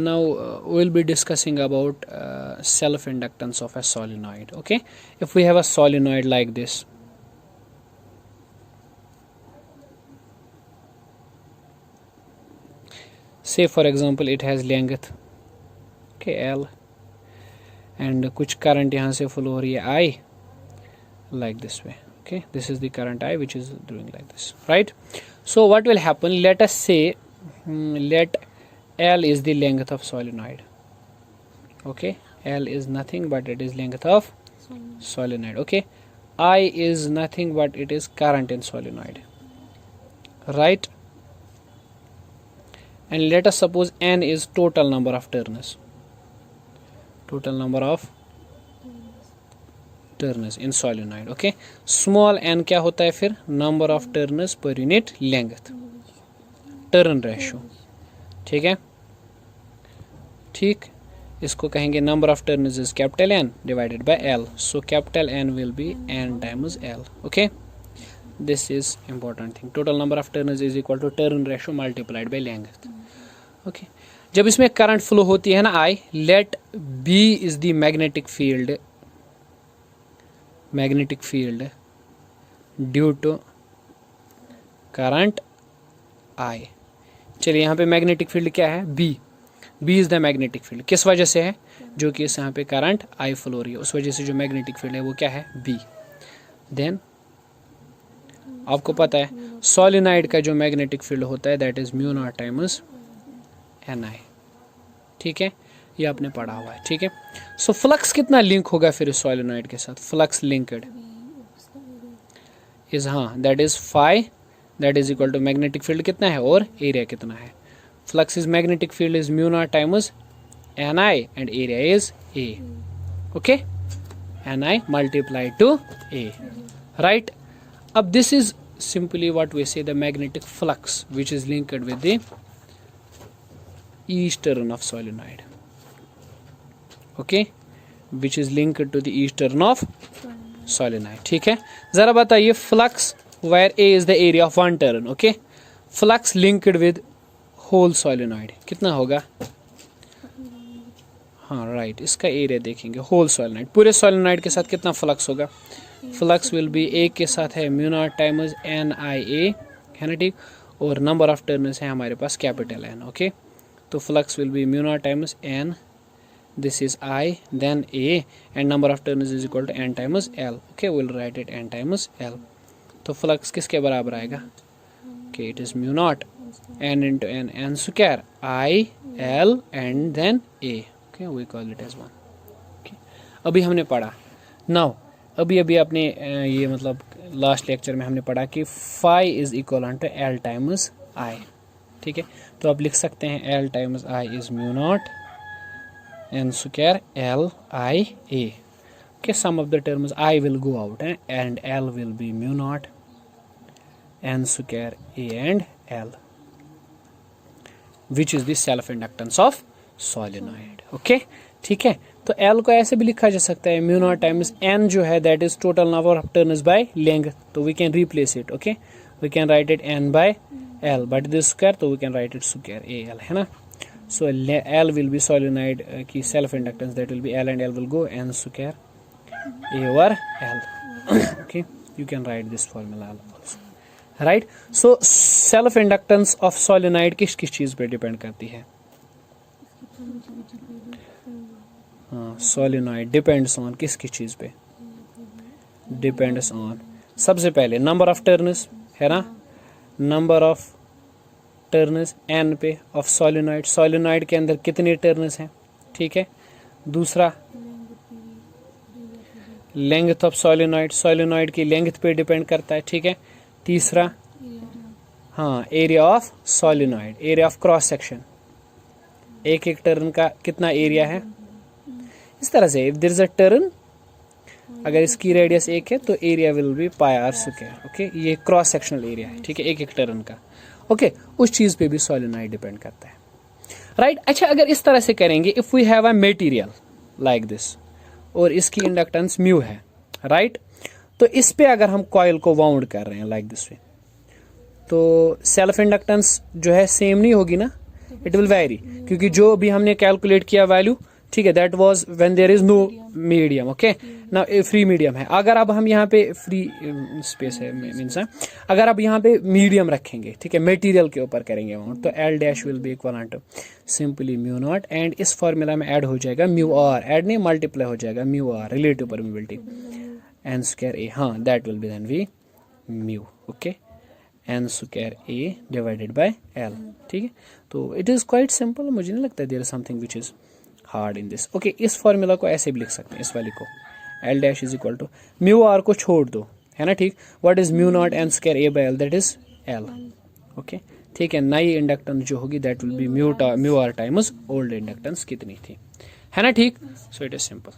Now we'll be discussing about self inductance of a solenoid. Okay, if we have a solenoid like this, say for example it has length okay L and कुछ current यहाँ से flow हो रही है I like this way. Okay, this is the current I which is doing like this, right? So what will happen, let us say let L is the length of solenoid. Okay, L is nothing but it is length of solenoid. Okay, I is nothing but it is current in solenoid, right? And let us suppose N is total number of turns. Total number of turns in solenoid. Okay, small n क्या होता है फिर, number of turns per unit length, turn ratio. ठीक है, ठीक, इसको कहेंगे number of turns is capital N divided by L. So capital N will be N times L. Okay, this is important thing. Total number of turns is equal to turn ratio multiplied by length. Okay, जब इसमें current flow होती है ना I, let B is the magnetic field due to current I. चलिए यहाँ पे magnetic field क्या है, B. B is the magnetic field, किस वजह से है, जो कि यहाँ पे करंट I फ्लो हो रही है, उस वजह से जो मैग्नेटिक फील्ड है वो क्या है, B. देन आपको पता है सोलिनॉइड का जो मैग्नेटिक फील्ड होता है that is mu naught times Ni. ठीक है, ये आपने पढ़ा हुआ है. ठीक है, सो फ्लक्स कितना लिंक होगा फिर सोलिनॉइड के साथ, flux linked is that is phi, that is equal to magnetic field कितना है और एरिया कितना है. Flux is magnetic field is mu naught times Ni and area is A. Okay, Ni multiply to A, right. अब this is simply what we say the magnetic flux which is linked with the each turn of solenoid. Okay, which is linked to the each turn of solenoid. ठीक है, जरा बताइए flux where A is the area of one turn. Okay, flux linked with whole solenoid कितना होगा, हाँ right, इसका area देखेंगे whole solenoid, पूरे सोलिनॉइड के साथ कितना फ्लक्स होगा, फ्लक्स विल बी ए के साथ है म्यू नॉट टाइम्स NIA है ना, ठीक, और नंबर ऑफ टर्न्स है हमारे पास कैपिटल N. ओके, तो flux will be mu naught times N, this is I, then A and number of turns is equal to N times L. Okay, will write it N times L. तो flux किसके बराबर आएगा, कि it is mu naught N into N, N square I L and then A. Okay, we call it as 1. Okay, अभी हमने पढ़ा now, अभी आपने ये मतलब लास्ट लेक्चर में हमने पढ़ा कि phi is equal to L times I. ठीक है, तो आप लिख सकते हैं L times I is mu naught N square L I A. Okay, some of the terms I will go out and L will be mu naught N square A and L which is the self inductance of solenoid. Okay, ठीक है, तो L को ऐसे भी लिखा जा सकता है म्यू नॉट टाइम्स N जो है that is total number of turns by length, तो we can replace it. Okay, we can write it N by L, but this square तो we can write it square AL है ना. So L will be solenoid की self inductance, that will be L and L will go N square A over L. Okay, you can write this formula also, right. So self inductance of solenoid किस किस चीज पे depend करती है, solenoid depends on किस किस चीज पे, डिपेंड्स ऑन सबसे पहले नंबर ऑफ टर्न्स है ना, नंबर ऑफ टर्न्स N पे ऑफ सोलिनॉइड, सोलिनॉइड के अंदर कितने टर्न्स हैं. ठीक है, दूसरा लेंथ ऑफ सोलिनॉइड, सोलिनॉइड की लेंथ पे डिपेंड करता है. ठीक है, तीसरा area of solenoid, area of cross section, एक एक टर्न का कितना एरिया है. इस तरह से if there is a turn, अगर इसकी रेडियस 1 है तो area will be pi R square. Okay, ये क्रॉस सेक्शनल एरिया है. ठीक है, एक एक टर्न का. ओके, उस चीज पे भी सोलिनॉइड डिपेंड करता है, राइट. अच्छा, अगर इस तरह से करेंगे, if we have a material like this और इसकी इंडक्टेंस म्यू है, राइट, तो इस पे अगर हम कॉइल को वाउंड कर रहे हैं लाइक दिस वे, तो सेल्फ इंडक्टेंस जो है सेम नहीं होगी ना, इट विल वेरी, क्योंकि जो भी हमने कैलकुलेट किया वैल्यू, ठीक है, that was when there is no medium. Okay, ना फ्री मीडियम है। अगर अब हम यहाँ पे फ्री स्पेस है मीन्स अगर अब यहाँ पे मीडियम रखेंगे, ठीक है, मटेरियल के ऊपर करेंगे अमाउंट, तो L dash will be equal to simply mu naught, and इस फॉर्मूला में ऐड हो जाएगा म्यू आर, ऐड नहीं मल्टीप्लाई हो जाएगा mu R, relative permeability, N square A, हाँ that will be then we mu. Okay, N square A divided by L, ठीक है। तो इट इज क्वाइट सिंपल, मुझे नहीं लगता there is something which is hard in this. Okay, इस formula को ऐसे भी लिख सकते हैं, इस वाली को L dash is equal to mu R को छोड़ दो, है ना, ठीक। What is mu naught N square A by L, that is L. Okay, ठीक है, नई इंडक्टेंस जो होगी that will be mu R times old inductance कितनी थी, है ना, ठीक। So it is simple.